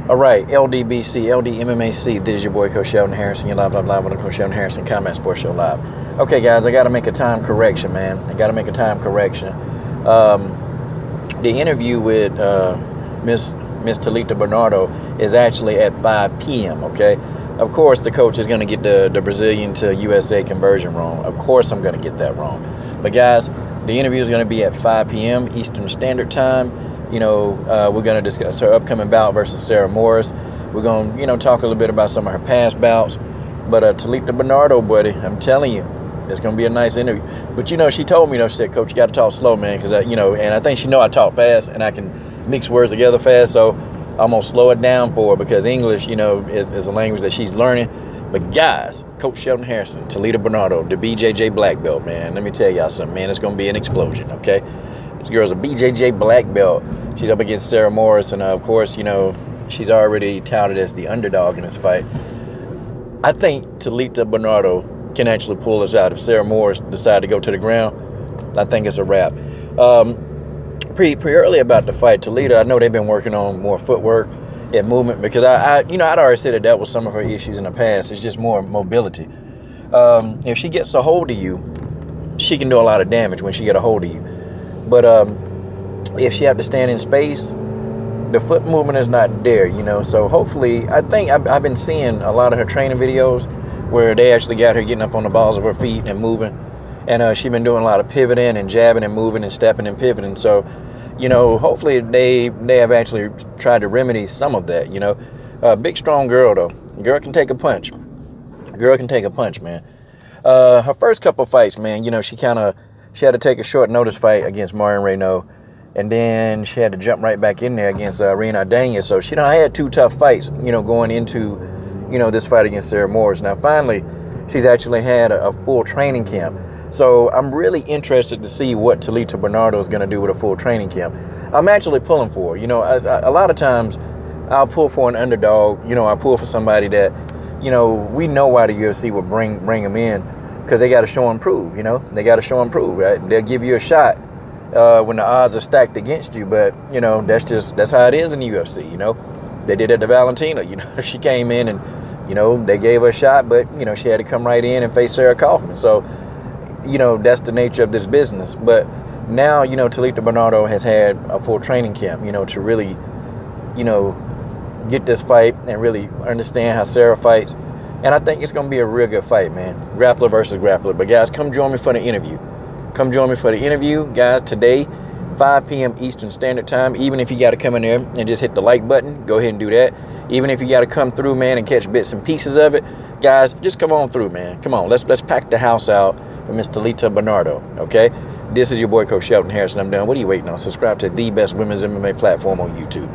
All right, LDBC, LDMMAC. This is your boy, Coach Sheldon Harrison. You're live on the Coach Sheldon Harrison Combat Sports Show Live. Okay, guys, I got to make a time correction, man. I got to make a time correction. The interview with Miss Talita Bernardo is actually at 5 p.m., okay? Of course, the coach is going to get the Brazilian to USA conversion wrong. Of course, I'm going to get that wrong. But, guys, the interview is going to be at 5 p.m. Eastern Standard Time. We're going to discuss her upcoming bout versus Sarah Morris. We're going to, talk a little bit about some of her past bouts. But Talita Bernardo, buddy, I'm telling you, it's going to be a nice interview. But, she told me, she said, Coach, you got to talk slow, man, because, and I think she know I talk fast and I can mix words together fast. So I'm going to slow it down for her because English, is a language that she's learning. But, guys, Coach Sheldon Harrison, Talita Bernardo, the BJJ black belt, man, let me tell y'all something, man. It's going to be an explosion, okay? This girl's a BJJ black belt. She's up against Sarah Morris, and of course, she's already touted as the underdog in this fight. I think Talita Bernardo can actually pull this out. If Sarah Morris decide to go to the ground, I think it's a wrap. Pretty early about the fight, Talita, I know they've been working on more footwork and movement because I'd already said that was some of her issues in the past. It's just more mobility. If she gets a hold of you, she can do a lot of damage when she get a hold of you. But if she have to stand in space, the foot movement is not there, So hopefully, I think I've been seeing a lot of her training videos where they actually got her getting up on the balls of her feet and moving. And she's been doing a lot of pivoting and jabbing and moving and stepping and pivoting. So, hopefully they have actually tried to remedy some of that, Big, strong girl, though. Girl can take a punch. Girl can take a punch, man. Her first couple fights, man, she had to take a short notice fight against Marion Renaud. And then she had to jump right back in there against Rena Ardania. So she had two tough fights, going into, this fight against Sarah Morris. Now, finally, she's actually had a full training camp. So I'm really interested to see what Talita Bernardo is going to do with a full training camp. I'm actually pulling for her. A lot of times I'll pull for an underdog. I pull for somebody that, we know why the UFC will bring them in because they got to show and prove, They got to show and prove, right? They'll give you a shot when the odds are stacked against you, but that's how it is in the UFC. They did it to Valentina. She came in and they gave her a shot, but she had to come right in and face Sarah Kaufman. So that's the nature of this business. But now Talita Bernardo has had a full training camp to really get this fight and really understand how Sarah fights. And I think it's going to be a real good fight, man. Grappler versus grappler. But guys, come join me for the interview. Come join me for the interview, guys, today, 5 p.m. Eastern Standard Time. Even if you got to come in there and just hit the like button, go ahead and do that. Even if you got to come through, man, and catch bits and pieces of it, guys, just come on through, man. Come on, let's pack the house out for Miss Talita Bernardo, okay? This is your boy, Coach Sheldon Harrison. I'm done. What are you waiting on? Subscribe to the best women's MMA platform on YouTube.